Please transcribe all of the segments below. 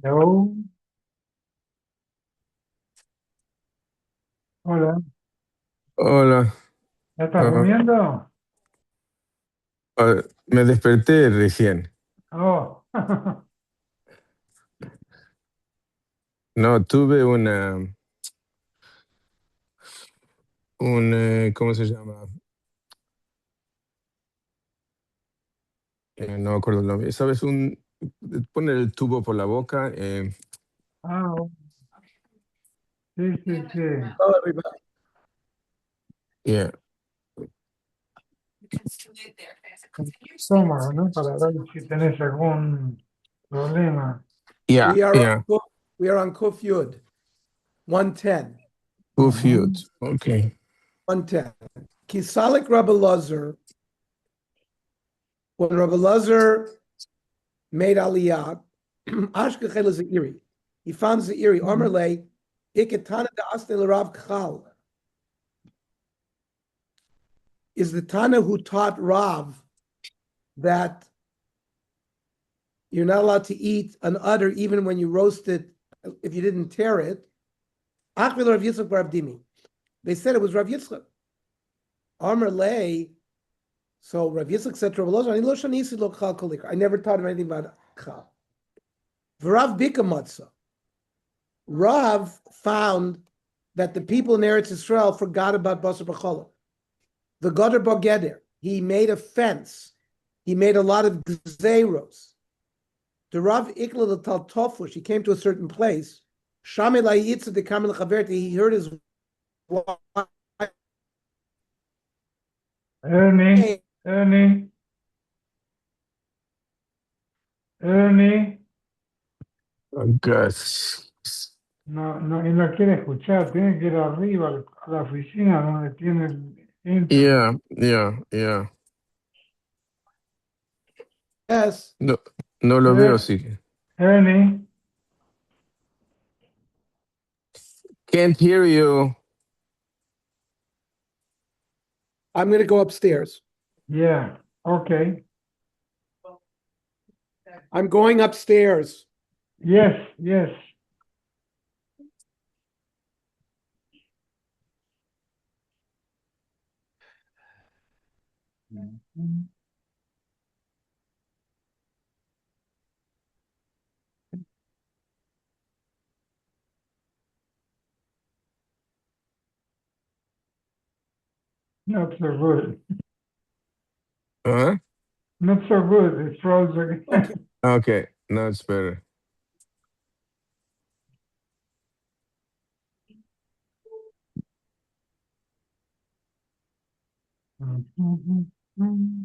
No, hola, Hola, ¿ya estás ah, durmiendo? me desperté recién. Oh, No, tuve ¿cómo se llama? No me acuerdo el nombre. ¿Sabes? Poner el tubo por la boca. oh, sí, sí, sí. Hello, everybody. Yeah, Estómago, ¿no? Para ver si tenés algún problema. yeah, We are on yeah. Kuf, we are on Kuf Yud, 110. Ufiut. Ujú. Okay. 110. Kisalik Rabbi Lazar, when Rabbi Lazar made Aliyah, Ashkechel Zairi, he found Zairi, Omerle, Iketana da Asne Rav Kchal, is the Tana who taught Rav that you're not allowed to eat an udder even when you roast it if you didn't tear it. Achvil Rav Yitzchak Rav Dimi. They said it was Rav Yitzchak. Omerle, so Rav Yitzchak said to Rav Elazar, "Ani lo shanisi lo chal kolik." I never taught him anything about chal. V'Rav Bika matzah. Rav found that the people in Eretz Israel forgot about basar b'cholah. The Gadar Bageder, he made a fence. He made a lot of gzeros. The Rav Ikla the Taltofush, he came to a certain place. Shame la yitzah de kamel chaverti, he heard his wife. Ernie, Ernie, Ernie, Gus. no, no, y no quiere escuchar, tiene que ir arriba a la oficina donde tiene el internet. Yeah, yeah, yeah. Yes, No, no lo veo, Er- sí. Ernie, Can't hear you. I'm going to go upstairs. yeah, okay, I'm going upstairs. yes, yes. Mhm. Not so good. Huh? Not so good. It froze Okay. again. Okay, now it's better.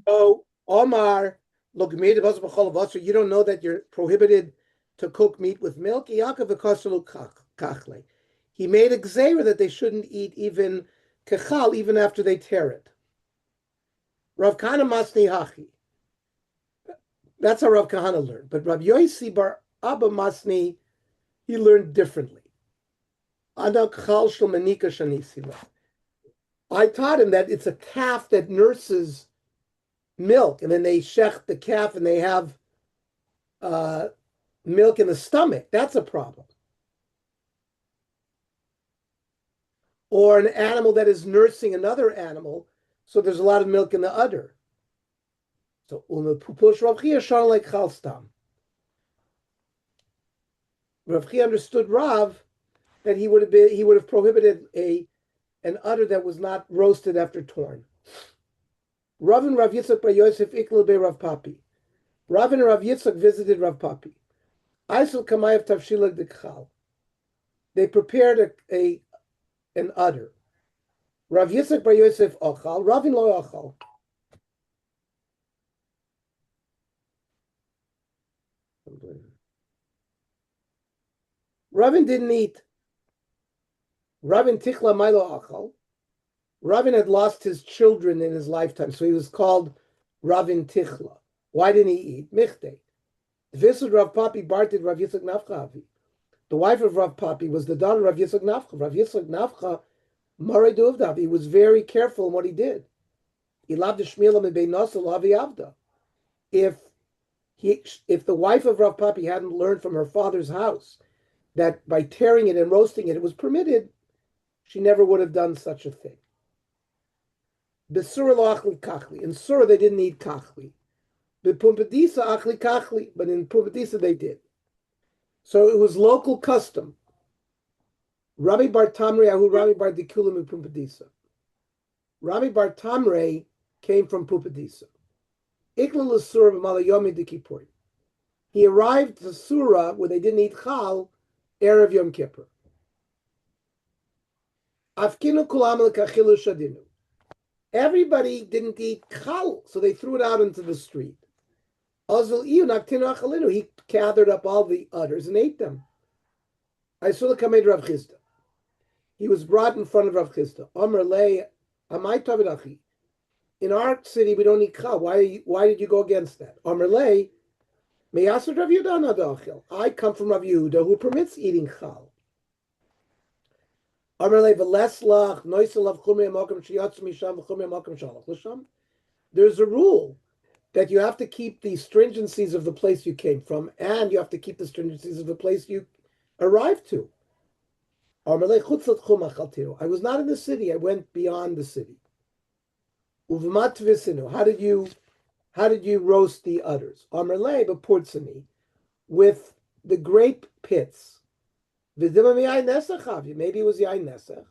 So, Omar, look, you don't know that you're prohibited to cook meat with milk. He made a gzeira that they shouldn't eat even kechal, even after they tear it. Rav Kahana Masni Hachi. That's how Rav Kahana learned. But Rav Yosi Bar Abba Masni, he learned differently. Ana kchal shel manika shanisila. I taught him that it's a calf that nurses milk, and then they shech the calf and they have uh, milk in the stomach. That's a problem. Or an animal that is nursing another animal, so there's a lot of milk in the udder. So pupush Rav Chia shon like chalstam. Rav Chia understood Rav that he would have prohibited an udder that was not roasted after torn. Rav and Rav Yitzchak by Yosef Ikla be Rav Papi. Rav and Rav Yitzchak visited Rav Papi. Aisul Kamayev Tavshilag Dekchal. They prepared an udder. Rav Yitzchak bar Yosef ochal, Ravin lo ochal. Ravin didn't eat. Ravin tichla milo achal. Ravin had lost his children in his lifetime, so he was called Ravin tichla. Why didn't he eat? Michte. Visud Rav Papi barted Rav Yitzchak Nafcha. The wife of Rav Papi was the daughter of Rav Yitzchak Nafcha. Rav Yitzchak Nafcha, Mare Duvdav, he was very careful in what he did. He loved the Shmila Mebei Nosel Avi Avda. If If the wife of Rav Papi hadn't learned from her father's house that by tearing it and roasting it, it was permitted, she never would have done such a thing. Besura lo achli kachli. In Surah, they didn't eat kachli. Bepumbedisa achli kachli, but in Pumbedisa they did. So it was local custom. Rabbi Bar Tamre ahu Rabbi Bar Dikulim Pumbedisa. Rabbi Bar Tamre came from Pumbedisa. Ikla l'Surah b'Malayomi de Kippur. He arrived to Surah where they didn't eat chal erev Yom Kippur. Afkinu kulam l'kachilu shadinu. Everybody didn't eat chal, so they threw it out into the street. He gathered up all the udders and ate them. He was brought in front of Rav Chisda. In our city, we don't eat chal. Why did you go against that? I come from Rav Yehuda, who permits eating chal. There's a rule that you have to keep the stringencies of the place you came from, and you have to keep the stringencies of the place you arrived to. I was not in the city, I went beyond the city. How did you roast the udders? With the grape pits. Maybe it was yain nesach.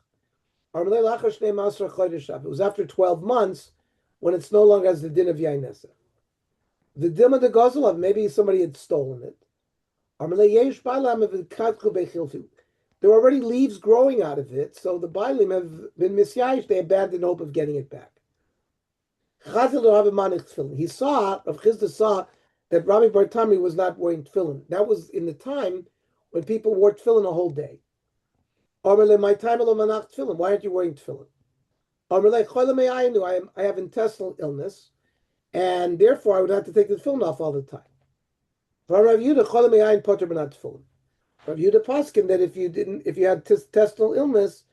It was after 12 months when it's no longer as the din of yain nesach. The din of the gozelav, maybe somebody had stolen it. There were already leaves growing out of it, so the bailim have been misyayish. They abandoned hope of getting it back. He saw, Rav Chisda saw that Rabbi Bar Tamri was not wearing tefillin. That was in the time when people wore tefillin a whole day. Why aren't you wearing tefillin? I have intestinal illness, and therefore I would have to take the tefillin off all the time. Rav Yehuda paskin that if you had intestinal illness,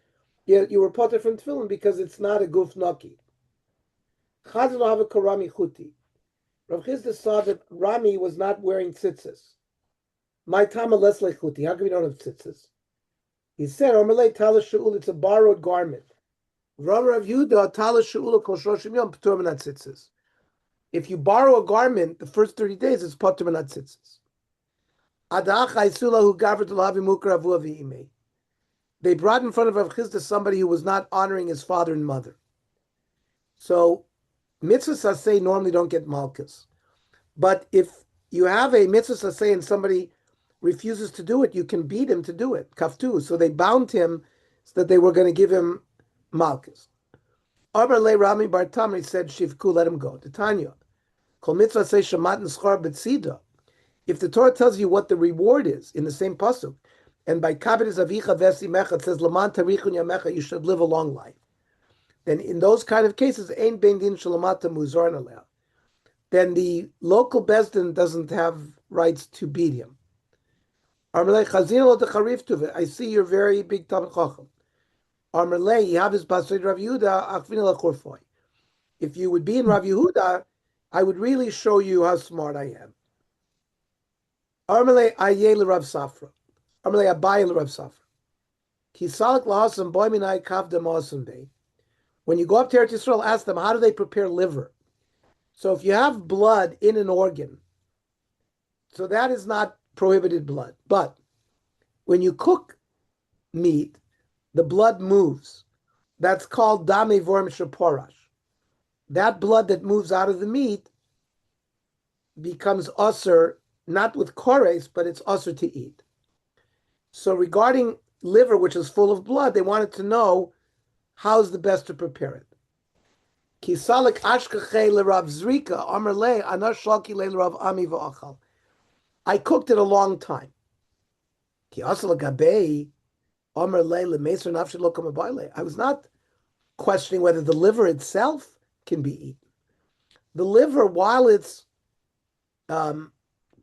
you were potter from tefillin because it's not a guf naki. Rav Chisda saw that Rami was not wearing tzitzis. My tama less lechuti. How come you don't have tzitzis? He said, "Omerlei tala she'ul." It's a borrowed garment. Rav Yehuda tala she'ul kol shoshim yom p'tur minat tzitzis. If you borrow a garment, the first 30 days it's potter minat tzitzis. They brought in front of Rav Chisda somebody who was not honoring his father and mother. So mitzvahs aseh normally don't get malchus, but if you have a mitzvah aseh and somebody refuses to do it, you can beat him to do it. Kaftu. So they bound him so that they were going to give him malchus. Amarle Rami Bar Tamri said, "Shivku, let him go." Titania, kol mitzvah say shamat and schar betzida. If the Torah tells you what the reward is in the same pasuk, and by kabed is avicha vesimecha, it says laman tarichun yamecha, you should live a long life. Then in those kind of cases, ein ben din shalamata muzarn aleh. Then the local bezdin doesn't have rights to beat him. I see you're very big Talmid Chacham. If you would be in Rav Yehuda, I would really show you how smart I am. When you go up to Eretz Yisrael, ask them, how do they prepare liver? So if you have blood in an organ, so that is not prohibited blood. But when you cook meat, the blood moves. That's called dame vorm shaporash. That blood that moves out of the meat becomes usher, not with kores, but it's usher to eat. So regarding liver, which is full of blood, they wanted to know how's the best to prepare it. Kisalik ashkache l'Rav Zrika amar le anash shalki le l'Rav Ami v'achal. I cooked it a long time. I was not questioning whether the liver itself can be eaten. The liver, while it's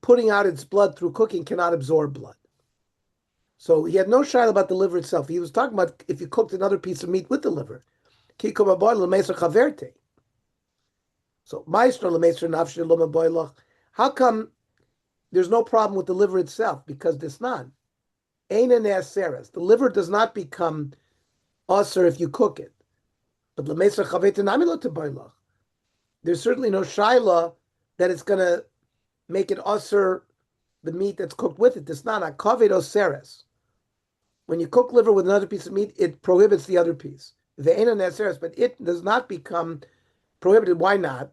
putting out its blood through cooking, cannot absorb blood. So he had no shayla about the liver itself. He was talking about if you cooked another piece of meat with the liver. So, how come there's no problem with the liver itself because this non. Eina ne'aseres. The liver does not become aser if you cook it. But l'meser chaveta nami lo tebailach. There's certainly no shaila that it's going to make it aser the meat that's cooked with it. This non a kaved oseres. When you cook liver with another piece of meat, it prohibits the other piece. The eina ne'aseres, but it does not become prohibited. Why not?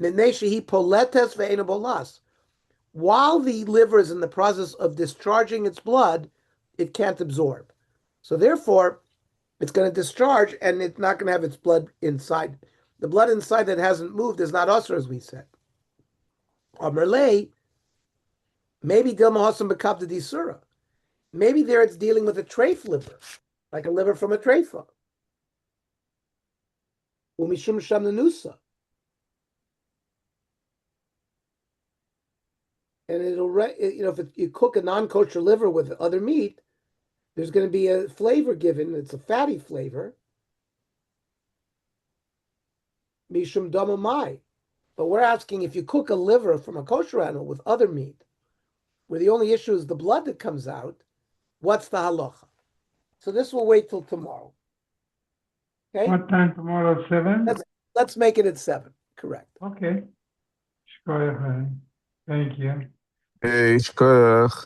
Ne'neshi poletes ve'ena bolas. While the liver is in the process of discharging its blood, it can't absorb. So therefore, it's going to discharge and it's not going to have its blood inside. The blood inside that hasn't moved is not usher, as we said. Amerlei, maybe Dilma Hasam Bekabda Disura. Maybe there it's dealing with a treif liver, like a liver from a treifa. Umishum Sham Nanusa. And it'll, if you cook a non-kosher liver with other meat, there's going to be a flavor given. It's a fatty flavor. Mishum damamai. But we're asking if you cook a liver from a kosher animal with other meat, where the only issue is the blood that comes out, what's the halacha? So this will wait till tomorrow. Okay? What time tomorrow? 7? Let's make it at 7. Correct. Okay. Shkoyach. Thank you. Shkoyach.